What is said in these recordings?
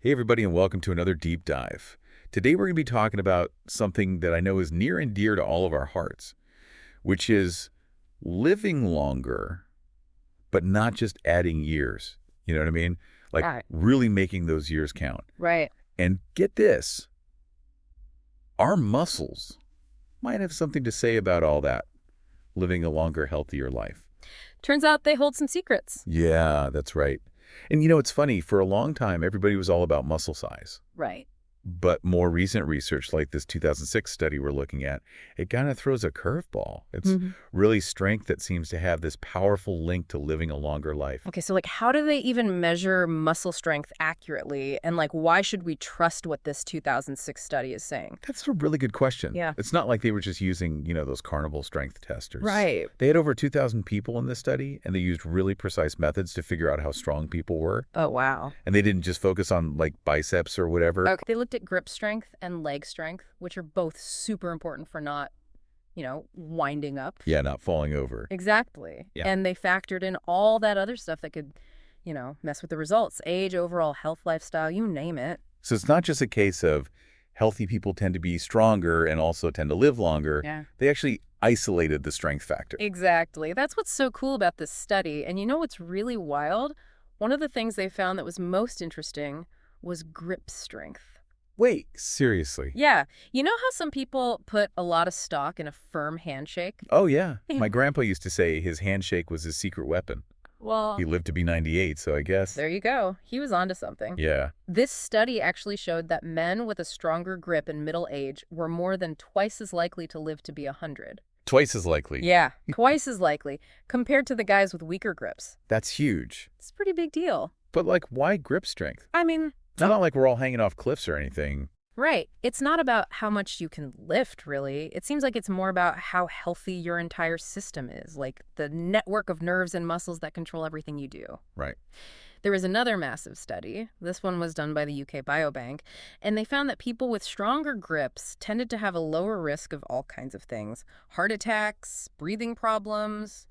Hey, everybody, and welcome to another deep dive. Today, we're going to be talking about something that I know is near and dear to all of our hearts, which is living longer, but not just adding years. You know what I mean? Like Right. really making those years count. Right. And get this, our muscles might have something to say about all that, living a longer, healthier life. Turns out they hold some secrets. Yeah, that's right. And it's funny, for a long time, everybody was all about muscle size. Right. But more recent research, like this 2006 study we're looking at, it kind of throws a curveball. It's hmm really strength that seems to have this powerful link to living a longer life. Okay, so how do they even measure muscle strength accurately? And why should we trust what this 2006 study is saying? That's a really good question. Yeah. It's not like they were just using, those carnival strength testers. Right. They had over 2,000 people in this study, and they used really precise methods to figure out how strong people were. Oh, wow. And they didn't just focus on, like, biceps or whatever. Okay. They looked at grip strength and leg strength, which are both super important for not, winding up. Yeah, not falling over. Exactly. Yeah. And they factored in all that other stuff that could, mess with the results. Age, overall health, lifestyle, you name it. So it's not just a case of healthy people tend to be stronger and also tend to live longer. Yeah. They actually isolated the strength factor. Exactly. That's what's so cool about this study. And you know what's really wild? One of the things they found that was most interesting was grip strength. Wait, seriously? Yeah. You know how some people put a lot of stock in a firm handshake? Oh, yeah. Yeah. My grandpa used to say his handshake was his secret weapon. Well, He lived to be 98, so I guess. there you go. He was onto something. Yeah. This study actually showed that men with a stronger grip in middle age were more than twice as likely to live to be 100. Twice as likely. Yeah, twice as likely compared to the guys with weaker grips. That's huge. It's a pretty big deal. But, like, why grip strength? I mean, It's not like we're all hanging off cliffs or anything. right. It's not about how much you can lift, really. It seems like it's more about how healthy your entire system is, like the network of nerves and muscles that control everything you do. Right. There was another massive study. This one was done by the UK Biobank, and they found that people with stronger grips tended to have a lower risk of all kinds of things: heart attacks, breathing problems,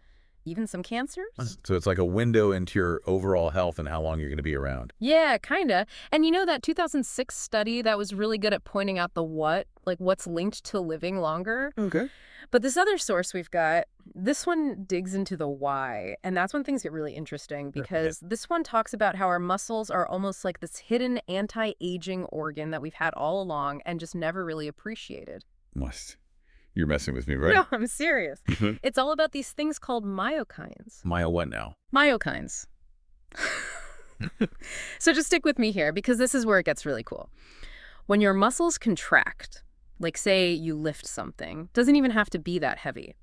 even some cancers. So it's like a window into your overall health and how long you're going to be around. Yeah, kinda. And you know that 2006 study that was really good at pointing out the what, like what's linked to living longer? Okay. But this other source we've got, this one digs into the why. And that's when things get really interesting because this one talks about how our muscles are almost like this hidden anti-aging organ that we've had all along and just never really appreciated. Must. You're messing with me, right? No, I'm serious. Mhm. It's all about these things called myokines. Maya, what now? Myokines. So just stick with me here because this is where it gets really cool. When your muscles contract, like say you lift something, doesn't even have to be that heavy.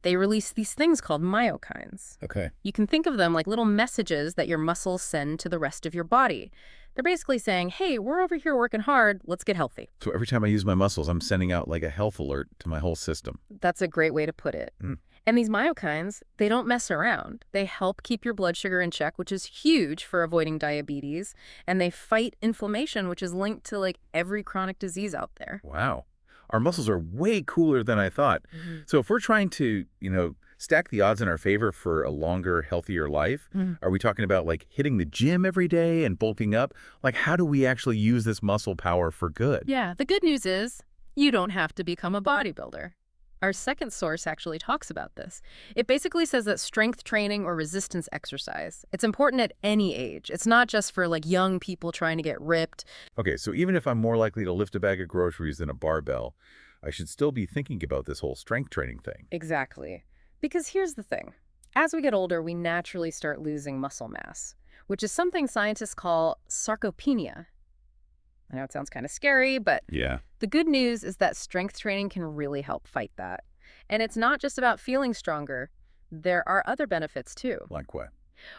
They release these things called myokines. Okay. You can think of them like little messages that your muscles send to the rest of your body. They're basically saying, hey, we're over here working hard, let's get healthy. So every time I use my muscles, I'm sending out like a health alert to my whole system. That's a great way to put it. Mm. And these myokines, they don't mess around. They help keep your blood sugar in check, which is huge for avoiding diabetes. And they fight inflammation, which is linked to like every chronic disease out there. Wow. Our muscles are way cooler than I thought. So if we're trying to, stack the odds in our favor for a longer, healthier life, Mhm. are we talking about like hitting the gym every day and bulking up? Like, how do we actually use this muscle power for good? Yeah, the good news is you don't have to become a bodybuilder. Our second source actually talks about this. It basically says that strength training or resistance exercise, it's important at any age. It's not just for like young people trying to get ripped. Okay, so even if I'm more likely to lift a bag of groceries than a barbell, I should still be thinking about this whole strength training thing. Exactly. Because here's the thing. As we get older, we naturally start losing muscle mass, which is something scientists call sarcopenia. I know it sounds kind of scary, but Yeah. the good news is that strength training can really help fight that. And it's not just about feeling stronger. There are other benefits too. Like what?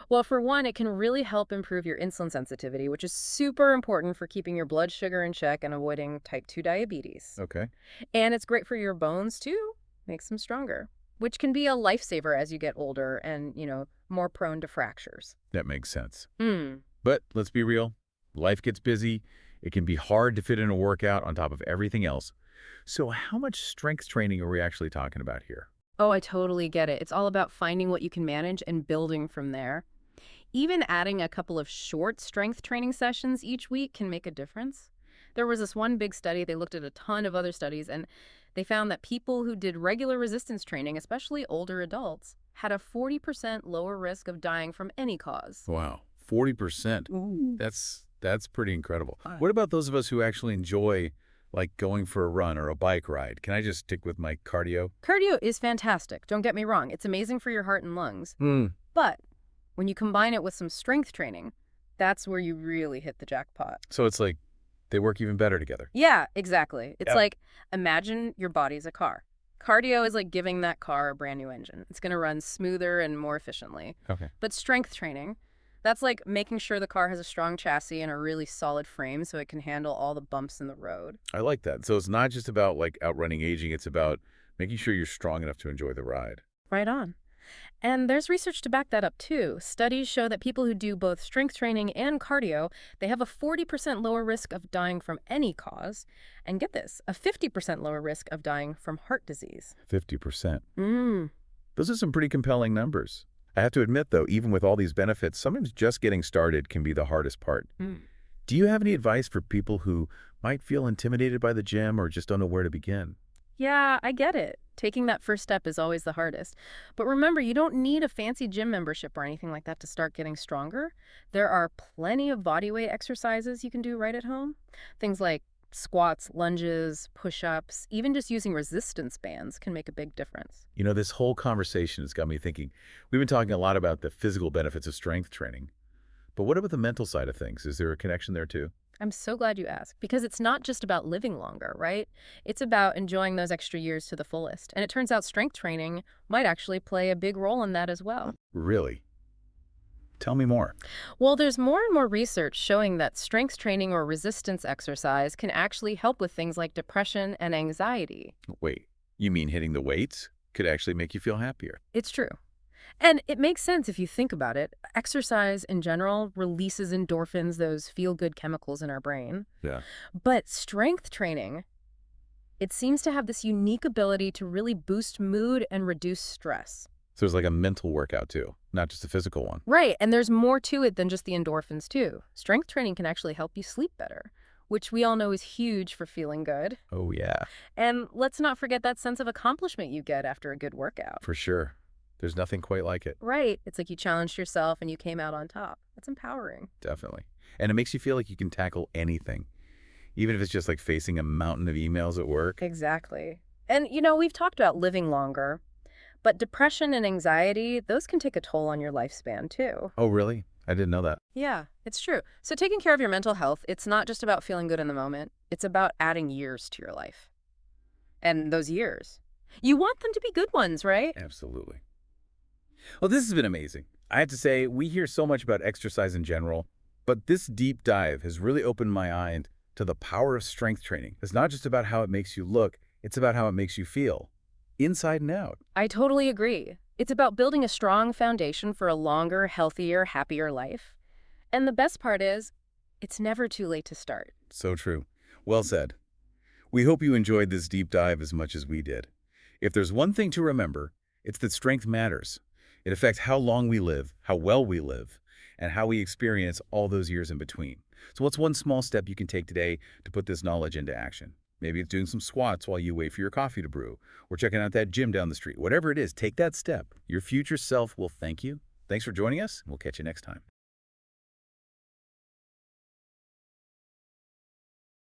Well, for one, it can really help improve your insulin sensitivity, which is super important for keeping your blood sugar in check and avoiding type 2 diabetes. Okay. And it's great for your bones too, makes them stronger, which can be a lifesaver as you get older and, more prone to fractures. That makes sense. Hmm. But let's be real. Life gets busy. It can be hard to fit in a workout on top of everything else. So how much strength training are we actually talking about here? Oh, I totally get it. It's all about finding what you can manage and building from there. Even adding a couple of short strength training sessions each week can make a difference. There was this one big study, they looked at a ton of other studies, and they found that people who did regular resistance training, especially older adults, had a 40% lower risk of dying from any cause. Wow, 40%. Ooh. That's pretty incredible. Huh. What about those of us who actually enjoy, like, going for a run or a bike ride? Can I just stick with my cardio? Cardio is fantastic, don't get me wrong. It's amazing for your heart and lungs. But when you combine it with some strength training, that's where you really hit the jackpot. So it's like they work even better together. Yeah, exactly. It's Yep. like, imagine your body's a car. Cardio is like giving that car a brand new engine. It's going to run smoother and more efficiently. Okay. But strength training, that's like making sure the car has a strong chassis and a really solid frame so it can handle all the bumps in the road. I like that. So it's not just about, like, outrunning aging. It's about making sure you're strong enough to enjoy the ride. Right on. And there's research to back that up too. Studies show that people who do both strength training and cardio, they have a 40% lower risk of dying from any cause. And get this, a 50% lower risk of dying from heart disease. 50%. Mm. Those are some pretty compelling numbers. I have to admit, though, even with all these benefits, sometimes just getting started can be the hardest part. Mm. Do you have any advice for people who might feel intimidated by the gym or just don't know where to begin? Yeah, I get it. Taking that first step is always the hardest. But remember, you don't need a fancy gym membership or anything like that to start getting stronger. There are plenty of bodyweight exercises you can do right at home. Things like squats, lunges, push-ups, even just using resistance bands can make a big difference. You know, this whole conversation has got me thinking. We've been talking a lot about the physical benefits of strength training. But what about the mental side of things? Is there a connection there too? I'm so glad you asked, because it's not just about living longer, right? It's about enjoying those extra years to the fullest. And it turns out strength training might actually play a big role in that as well. Really? Tell me more. Well, there's more and more research showing that strength training or resistance exercise can actually help with things like depression and anxiety. Wait, you mean hitting the weights could actually make you feel happier? It's true. And it makes sense if you think about it. Exercise in general releases endorphins, those feel-good chemicals in our brain. Yeah. But strength training, it seems to have this unique ability to really boost mood and reduce stress. So there's like a mental workout too, not just a physical one. Right, and there's more to it than just the endorphins too. Strength training can actually help you sleep better, which we all know is huge for feeling good. Oh, yeah, And let's not forget that sense of accomplishment you get after a good workout. for sure. There's nothing quite like it. Right, it's like you challenged yourself and you came out on top. That's empowering. Definitely. And it makes you feel like you can tackle anything, even if it's just like facing a mountain of emails at work. Exactly. And, you know, we've talked about living longer, but depression and anxiety, those can take a toll on your lifespan too. Oh, really? I didn't know that. Yeah, it's true. So taking care of your mental health, it's not just about feeling good in the moment. It's about adding years to your life. And those years, you want them to be good ones, right? Absolutely. Well, this has been amazing. I have to say, we hear so much about exercise in general, but this deep dive has really opened my eye to the power of strength training. It's not just about how it makes you look, it's about how it makes you feel, inside and out. I totally agree. It's about building a strong foundation for a longer, healthier, happier life. And the best part is, it's never too late to start. So true. Well said. We hope you enjoyed this deep dive as much as we did. If there's one thing to remember, it's that strength matters. It affects how long we live, how well we live, and how we experience all those years in between. So what's one small step you can take today to put this knowledge into action? Maybe it's doing some squats while you wait for your coffee to brew, or checking out that gym down the street. Whatever it is, take that step. Your future self will thank you. Thanks for joining us, and we'll catch you next time.